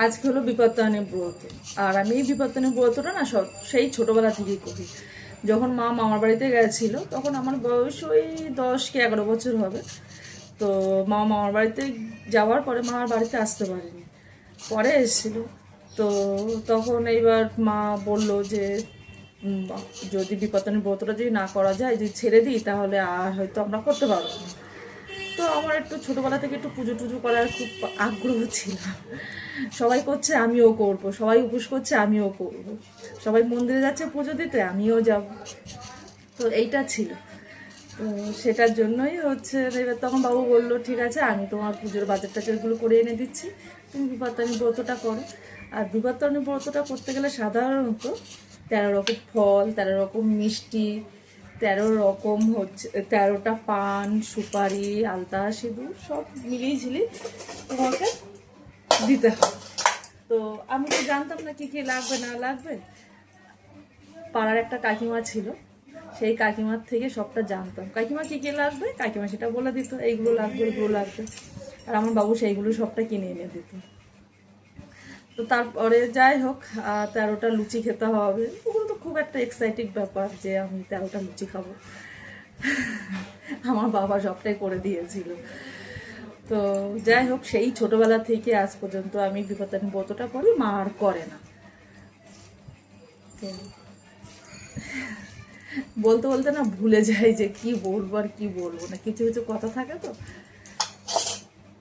আজকে হলো বিপত্তায়নী ব্রত। আর আমি এই বিপত্তায়নী ব্রতটা না সব সেই ছোটোবেলা থেকেই করি। যখন মা মামার বাড়িতে গেছিলো তখন আমার বয়স ওই 10 কি 11 বছর হবে। তো মা মামার বাড়িতে যাওয়ার পরে মা আর বাড়িতে আসতে পারেনি, পরে এসেছিল। তো তখন এইবার মা বলল যে উম, যদি বিপত্তায়নী ব্রতটা যদি না করা যায়, যদি ছেড়ে দিই তাহলে আর হয়তো আমরা করতে পারবো না। তো আমার একটু ছোটোবেলা থেকে একটু পুজো টুজো করার খুব আগ্রহ ছিল। সবাই করছে আমিও করব, সবাই উপোস করছে আমিও করব, সবাই মন্দিরে যাচ্ছে পুজো দিতে আমিও যাব। তো এইটা ছিল। তো সেটার জন্যই হচ্ছে এবার তখন বাবু বললো ঠিক আছে আমি তোমার পুজোর বাজার টাজারগুলো করে এনে দিচ্ছি, তুমি বিপত্তায়নী ব্রতটা করো। আর বিপত্তায়নী ব্রতটা করতে গেলে সাধারণত 13 রকম ফল, 13 রকম মিষ্টি, 13 রকম হচ্ছে 13টা পান, সুপারি, আলতা, সিঁদুর সব মিলিয়ে ঝিলিয়ে তোমাকে দিতে হয়। তো আমি তো জানতাম না কী কী লাগবে না লাগবে। পাড়ার একটা কাকিমা ছিল, সেই কাকিমার থেকে সবটা জানতাম। কাকিমা কী কী লাগবে কাকিমা সেটা বলে দিত, এইগুলো লাগবে এইগুলো লাগবে। আর আমার বাবু সেইগুলো সবটা কিনে এনে দিত। তো তারপরে যাই হোক 13টা লুচি খেতে হবে, ওগুলো তো খুব একটা এক্সাইটিং ব্যাপার যে আমি 13টা লুচি খাবো। আমার বাবা সবটাই করে দিয়েছিল। তো যাই হোক সেই ছোটবেলা থেকে আজ পর্যন্ত আমি বিপত্তায়নী ব্রতটা করি, মা আর করে না। তো বলতে বলতে না ভুলে যাই যে কি বলবো আর কি বলবো না, কিছু কিছু কথা থাকে। তো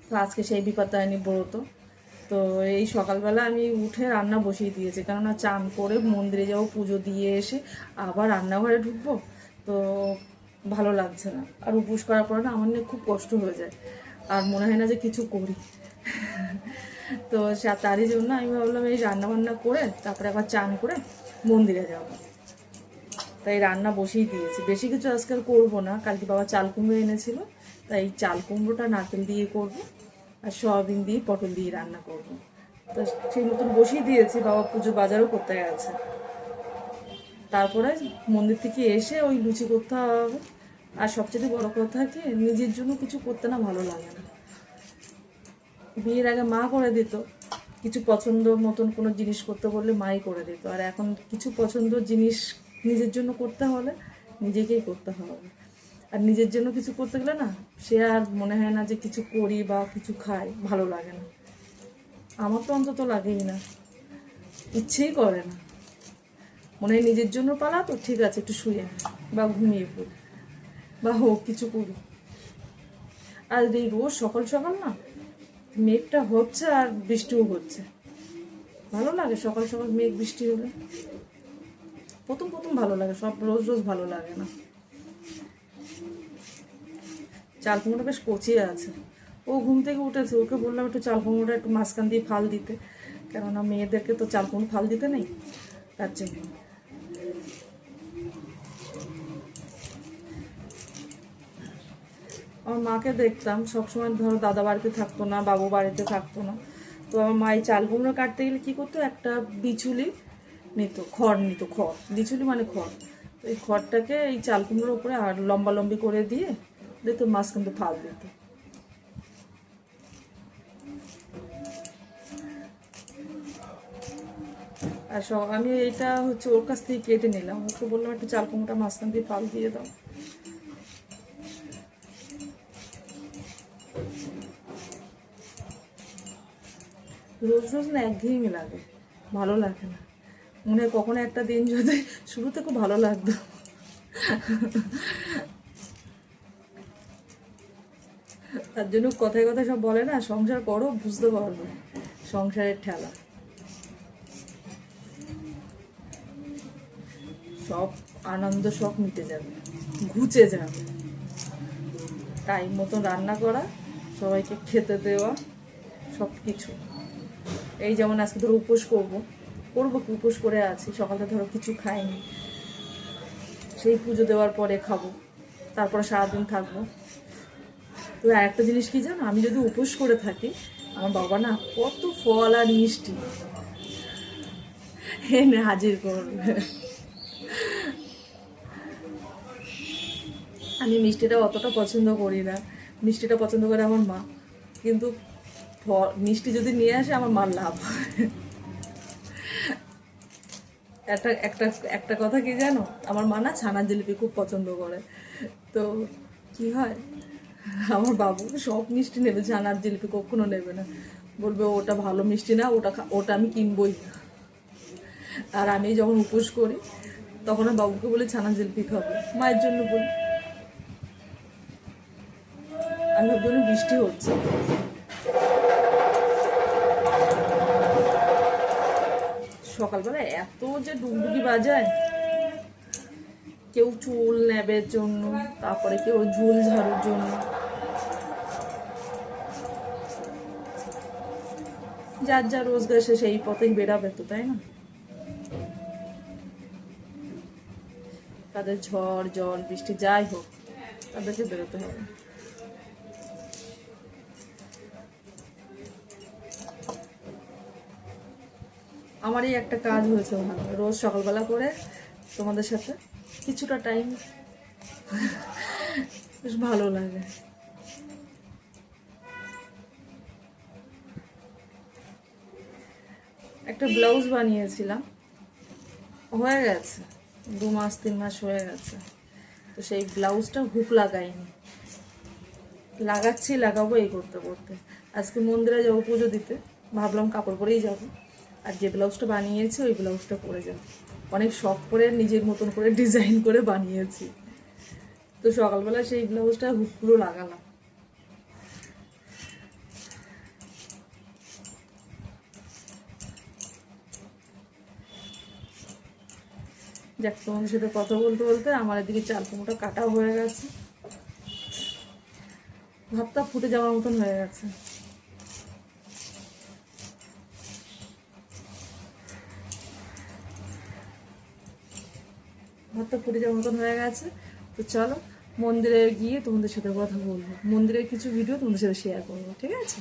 তো আজকে সেই বিপত্তায়নী ব্রত। তো এই সকালবেলা আমি উঠে রান্না বসিয়ে দিয়েছি, কেননা চান করে মন্দিরে যাবো, পুজো দিয়ে এসে আবার রান্নাঘরে ঢুকবো। তো ভালো লাগছে না, আর উপোস করার পরে না আমার নিয়ে খুব কষ্ট হয়ে যায়, আর মনে হয় না যে কিছু করি। তো তারই জন্য আমি ভাবলাম এই রান্না বান্না করে তারপরে আবার চান করে মন্দিরে যাব। তাই রান্না বসিয়ে দিয়েছি, বেশি কিছু আজকাল করবো না। কালকে বাবা চাল কুমড়ো এনেছিল, তাই চাল কুমড়োটা নারকেল দিয়ে করব, আর সয়াবিন দিয়ে পটল দিয়ে রান্না করব। তো সেই মতন বসিয়ে দিয়েছি, বাবা পুজো বাজারও করতে গেছে। তারপরে মন্দির থেকে এসে ওই লুচি করতে হবে। আর সবচেয়ে বড় কথা কি, নিজের জন্য কিছু করতে না ভালো লাগে না। বিয়ের আগে মা করে দিত, কিছু পছন্দ মতন কোনো জিনিস করতে বললে মাই করে দিত। আর এখন কিছু পছন্দ জিনিস নিজের জন্য করতে হলে নিজেকেই করতে হবে। আর নিজের জন্য কিছু করতে গেলে না সে আর মনে হয় না যে কিছু করি বা কিছু খাই, ভালো লাগে না। আমার তো অন্তত লাগেই না, ইচ্ছেই করে না। মনে হয় নিজের জন্য পালা তো ঠিক আছে, একটু শুয়ে বা ঘুমিয়ে পড়ি বা হোক কিছু করি। আর এই রোজ সকাল সকাল না মেঘটা হচ্ছে আর বৃষ্টিও হচ্ছে, ভালো লাগে সকাল সকাল মেঘ বৃষ্টি হলে। প্রথম প্রথম ভালো লাগে, সব রোজ রোজ ভালো লাগে না। চাল কুমড়োটা বেশ কচিয়ে আছে, ও ঘুম থেকে উঠেছে, ওকে বললাম একটু চাল কুমড়োটা একটু মাঝখান দিয়ে ফাল দিতে, কেননা মেয়েদেরকে তো চাল কুমড়ো ফাল দিতে নেই, তার জন্য। আমার মাকে দেখতাম সবসময়, ধরো দাদা বাড়িতে থাকতো না, বাবু বাড়িতে থাকতো না, তো আমার মা এই চাল কুমড়ো কাটতে গেলে কী করতো, একটা বিচুলি নিত, খড় নিত, খড়, বিচুলি মানে খড়। তো এই খড়টাকে এই চাল কুমড়োর উপরে আর লম্বা লম্বি করে দিয়ে দিত, মাঝখান দিয়ে ফাল দিত। আর আমি এটা হচ্ছে ওর কাছ থেকে কেটে নিলাম, ওকে বললাম একটু চাল কুমড়োটা মাঝখান দিয়ে ফাল দিয়ে দাও। রোজ রোজ না একঘেয়েমি লাগে, ভালো লাগে না। মনে হয় কখনো একটা দিন যদি শুরুতে খুব ভালো লাগতো। তার জন্য কথায় কথায় সব বলে না, সংসার করো বুঝতে পারবে সংসারের ঠেলা। সব আনন্দ সব মিটে যাবে, ঘুচে যাবে। টাইম মতন রান্না করা, সবাইকে খেতে দেওয়া, সব কিছু। এই যেমন আজকে ধরো উপোস করবো, কি উপোস করে আছি, সকালটা ধরো কিছু খাইনি, সেই পুজো দেওয়ার পরে খাবো, তারপরে সারাদিন থাকবো। তো একটা জিনিস কি জানো, আমি যদি উপোস করে থাকি, আমার বাবা না কত ফল আর মিষ্টি এনে হাজির করবে। আমি মিষ্টিটা অতটা পছন্দ করি না, মিষ্টিটা পছন্দ করে আমার মা। কিন্তু মিষ্টি যদি নিয়ে আসে আমার মার লাভ। একটা একটা একটা কথা কি জানো, আমার মা না ছানার জিলিপি খুব পছন্দ করে। তো কি হয়, আমার বাবু সব মিষ্টি নেবে, ছানার জিলিপি কখনো নেবে না, বলবে ওটা ভালো মিষ্টি না, ওটা আমি কিনবই না। আর আমি যখন উপোস করি তখন আর বাবুকে বলি ছানার জিলিপি খাবো, মায়ের জন্য বলি। আমি ভাবছি বৃষ্টি হচ্ছে, সকালবেলা এত যে ডুগডুগি বাজায়, কেউ চুল নেবের জন্য, তারপরে কেউ ঝুল ঝাড়ুর জন্য, যার যা রোজগার সে সেই পথেই বেরাবে তো, তাই না? তাদের ঝড় জল বৃষ্টি যাই হোক তাদেরকে বেরোতে হবে। আমার এই একটা কাজ হয়েছে ভালো, রোজ সকালবেলা করে তোমাদের সাথে কিছুটা টাইম বেশ ভালো লাগে। একটা ব্লাউজ বানিয়েছিলাম, হয়ে গেছে 2-3 মাস হয়ে গেছে। তো সেই ব্লাউজটা হুক লাগাইনি, লাগাবো এই করতে করতে। আজকে মন্দিরে যাবো পুজো দিতে, ভাবলাম কাপড় পরেই যাবো, আর যে ব্লাউজটা বানিয়েছি ওই ব্লাউজটা পরে যাবো। অনেক শখ করে নিজের মতন করে ডিজাইন করে বানিয়েছি। তো সকালবেলা সেই ব্লাউজটা হুকগুলো লাগালাম। যাক, তোমাদের সাথে কথা বলতে বলতে আমার এদিকে চাল কুমড়োটা কাটাও হয়ে গেছে, ভাতটা ফুটে যাওয়ার মতন হয়ে গেছে। ভাতটা ফুটে যাওয়ার মতন হয়ে গেছে। তো চলো মন্দিরে গিয়ে তোমাদের সাথে কথা বলবো, মন্দিরের কিছু ভিডিও তোমাদের সাথে শেয়ার করবো, ঠিক আছে?